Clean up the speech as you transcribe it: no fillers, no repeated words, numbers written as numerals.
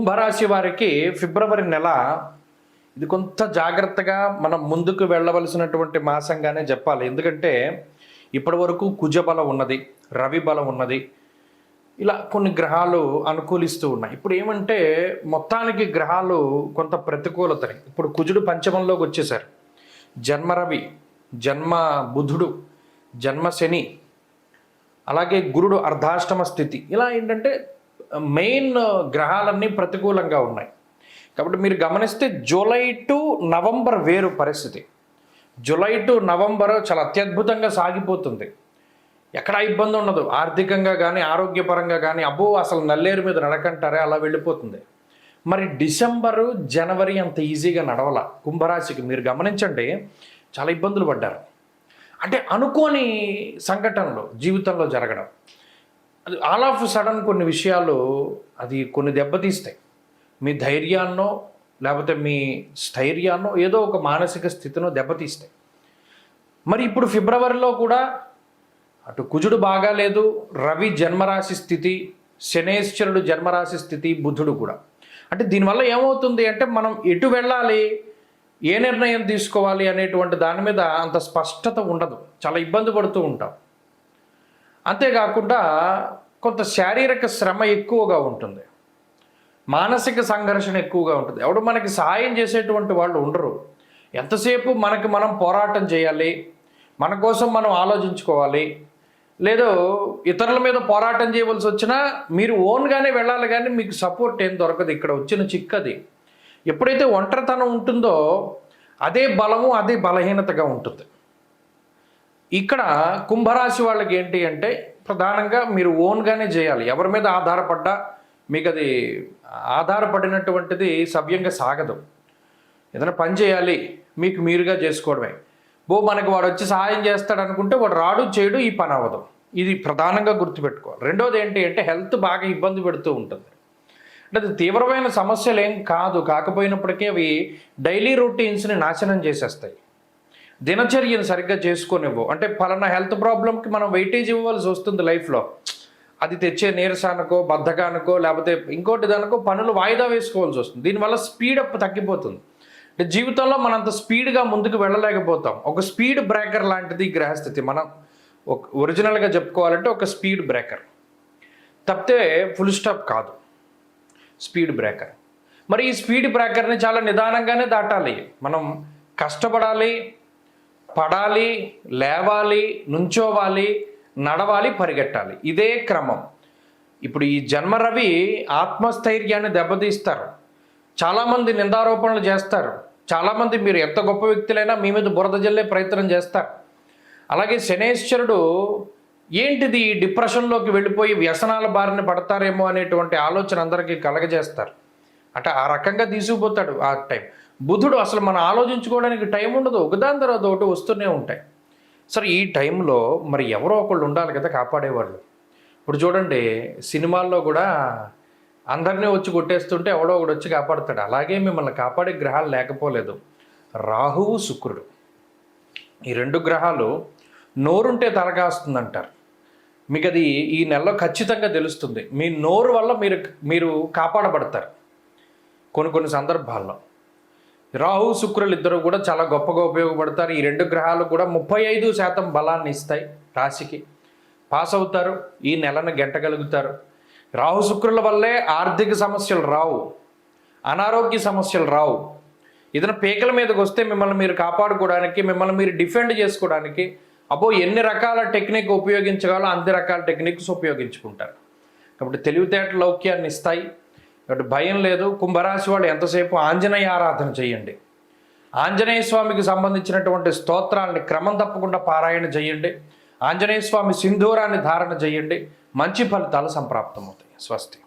కుంభరాశి వారికి ఫిబ్రవరి నెల ఇది కొంత జాగ్రత్తగా మనం ముందుకు వెళ్ళవలసినటువంటి మాసంగానే చెప్పాలి. ఎందుకంటే ఇప్పటి వరకు కుజ బలం ఉన్నది, రవి బలం ఉన్నది, ఇలా కొన్ని గ్రహాలు అనుకూలిస్తూ ఉన్నాయి. ఇప్పుడు ఏమంటే మొత్తానికి గ్రహాలు కొంత ప్రతికూలతని, ఇప్పుడు కుజుడు పంచమంలోకి వచ్చేసారు, జన్మ రవి, జన్మ బుధుడు, జన్మ శని, అలాగే గురుడు అర్ధాష్టమ స్థితి, ఇలా ఏంటంటే మెయిన్ గ్రహాలన్నీ ప్రతికూలంగా ఉన్నాయి. కాబట్టి మీరు గమనిస్తే జూలై టు నవంబర్ వేరు పరిస్థితి. జూలై టు నవంబర్ చాలా అత్యద్భుతంగా సాగిపోతుంది, ఎక్కడా ఇబ్బంది ఉండదు, ఆర్థికంగా కానీ ఆరోగ్యపరంగా కానీ అబ్బో అసలు నల్లేరు మీద నడకంటారే అలా వెళ్ళిపోతుంది. మరి డిసెంబరు జనవరి అంత ఈజీగా నడవల కుంభరాశికి. మీరు గమనించండి, చాలా ఇబ్బందులు పడ్డారు. అంటే అనుకోని సంఘటనలు జీవితంలో జరగడం, అది ఆల్ ఆఫ్ సడన్ కొన్ని విషయాలు అది కొన్ని దెబ్బతీస్తాయి. మీ ధైర్యాన్నో లేకపోతే మీ స్థైర్యాన్నో ఏదో ఒక మానసిక స్థితినో దెబ్బతీస్తాయి. మరి ఇప్పుడు ఫిబ్రవరిలో కూడా అటు కుజుడు బాగాలేదు, రవి జన్మరాశి స్థితి, శనేశ్వరుడు జన్మరాశి స్థితి, బుధుడు కూడా. అంటే దీనివల్ల ఏమవుతుంది అంటే మనం ఎటు వెళ్ళాలి, ఏ నిర్ణయం తీసుకోవాలి అనేటువంటి దాని మీద అంత స్పష్టత ఉండదు, చాలా ఇబ్బంది పడుతూ ఉంటాం. అంతేకాకుండా కొంత శారీరక శ్రమ ఎక్కువగా ఉంటుంది, మానసిక సంఘర్షణ ఎక్కువగా ఉంటుంది. ఎవడు మనకి సహాయం చేసేటువంటి వాళ్ళు ఉండరు. ఎంతసేపు మనకి మనం పోరాటం చేయాలి, మన కోసం మనం ఆలోచించుకోవాలి. లేదో ఇతరుల మీద పోరాటం చేయవలసి వచ్చినా మీరు ఓన్గానే వెళ్ళాలి, కానీ మీకు సపోర్ట్ ఏం దొరకదు. ఇక్కడ వచ్చిన చిక్కది ఎప్పుడైతే ఒంటరితనం ఉంటుందో అదే బలము, అదే బలహీనతగా ఉంటుంది. ఇక్కడ కుంభరాశి వాళ్ళకి ఏంటి అంటే ప్రధానంగా మీరు ఓన్గానే చేయాలి. ఎవరి మీద ఆధారపడ్డా మీకు అది ఆధారపడినటువంటిది సవ్యంగా సాగదు. ఏదైనా పని చేయాలి మీకు మీరుగా చేసుకోవడమే. మనకి వాడు వచ్చి సహాయం చేస్తాడు అనుకుంటే వాడు రాడు, చేయడు, ఈ పని అవ్వదు. ఇది ప్రధానంగా గుర్తుపెట్టుకోవాలి. రెండోది ఏంటి అంటే హెల్త్ బాగా ఇబ్బంది పెడుతూ ఉంటుంది. అంటే అది తీవ్రమైన సమస్యలు ఏం కాదు, కాకపోయినప్పటికీ అవి డైలీ రొటీన్స్ని నాశనం చేసేస్తాయి, దినచర్యను సరిగ్గా చేసుకోనివ్వవు. అంటే పలానా హెల్త్ ప్రాబ్లంకి మనం వెయిటేజ్ ఇవ్వవలసి వస్తుంది లైఫ్లో, అది తెచ్చే నీరసానికో బద్ధకానికో లేకపోతే ఇంకోటి దానికో పనులు వాయిదా వేసుకోవాల్సి వస్తుంది. దీనివల్ల స్పీడప్ తగ్గిపోతుంది. అంటే జీవితంలో మనంత స్పీడ్గా ముందుకు వెళ్ళలేకపోతాం. ఒక స్పీడ్ బ్రేకర్ లాంటిది గ్రహస్థితి. మనం ఒరిజినల్గా చెప్పుకోవాలంటే ఒక స్పీడ్ బ్రేకర్ తప్పితే ఫుల్ స్టాప్ కాదు, స్పీడ్ బ్రేకర్. మరి ఈ స్పీడ్ బ్రేకర్ని చాలా నిదానంగానే దాటాలి. మనం కష్టపడాలి, పడాలి, లేవాలి, నుంచోవాలి, నడవాలి, పరిగెట్టాలి, ఇదే క్రమం. ఇప్పుడు ఈ జన్మరవి ఆత్మస్థైర్యాన్ని దెబ్బతీస్తారు. చాలామంది నిందారోపణలు చేస్తారు, చాలామంది మీరు ఎంత గొప్ప వ్యక్తులైనా మీ మీద బురద జల్లే ప్రయత్నం చేస్తారు. అలాగే శనేశ్వరుడు ఏంటిది డిప్రెషన్లోకి వెళ్ళిపోయి వ్యసనాల బారిన పడతారేమో అనేటువంటి ఆలోచన అందరికీ కలగజేస్తారు. అంటే ఆ రకంగా తీసుకుపోతాడు ఆ టైం. బుధుడు అసలు మనం ఆలోచించుకోవడానికి టైం ఉండదు, ఒకదాని తర్వాత ఒకటి వస్తూనే ఉంటాయి. సరే ఈ టైంలో మరి ఎవరో ఒకళ్ళు ఉండాలి కదా కాపాడేవాళ్ళు. ఇప్పుడు చూడండి సినిమాల్లో కూడా అందరినీ వచ్చి కొట్టేస్తుంటే ఎవడో ఒకడు వచ్చి కాపాడుతాడు. అలాగే మిమ్మల్ని కాపాడే గ్రహాలు లేకపోలేదు. రాహువు, శుక్రుడు, ఈ రెండు గ్రహాలు నోరుంటే తలకాస్తుందంటారు. మీకు అది ఈ నెలలో ఖచ్చితంగా తెలుస్తుంది. మీ నోరు వల్ల మీరు కాపాడబడతారు కొన్ని సందర్భాల్లో. రాహు శుక్రులు ఇద్దరు కూడా చాలా గొప్పగా ఉపయోగపడతారు. ఈ రెండు గ్రహాలు కూడా 35% బలాన్ని ఇస్తాయి, రాశికి పాస్ అవుతారు, ఈ నెలను గెంటగలుగుతారు. రాహు శుక్రుల వల్లే ఆర్థిక సమస్యలు రావు, అనారోగ్య సమస్యలు రావు. ఏదైనా పీకల మీదకి వస్తే మిమ్మల్ని మీరు కాపాడుకోవడానికి, మిమ్మల్ని మీరు డిఫెండ్ చేసుకోవడానికి ఎన్ని రకాల టెక్నిక్ ఉపయోగించగలో అన్ని రకాల టెక్నిక్స్ ఉపయోగించుకుంటారు. కాబట్టి తెలివితేటల లౌక్యాన్ని ఇస్తాయి, కాబట్టి భయం లేదు. కుంభరాశి వాళ్ళు ఎంతసేపు ఆంజనేయ ఆరాధన చేయండి, ఆంజనేయ స్వామికి సంబంధించినటువంటి స్తోత్రాలని క్రమం తప్పకుండా పారాయణ చేయండి, ఆంజనేయ స్వామి సింధూరాన్ని ధారణ చేయండి, మంచి ఫలితాలు సంప్రాప్తమవుతాయి. స్వస్తి.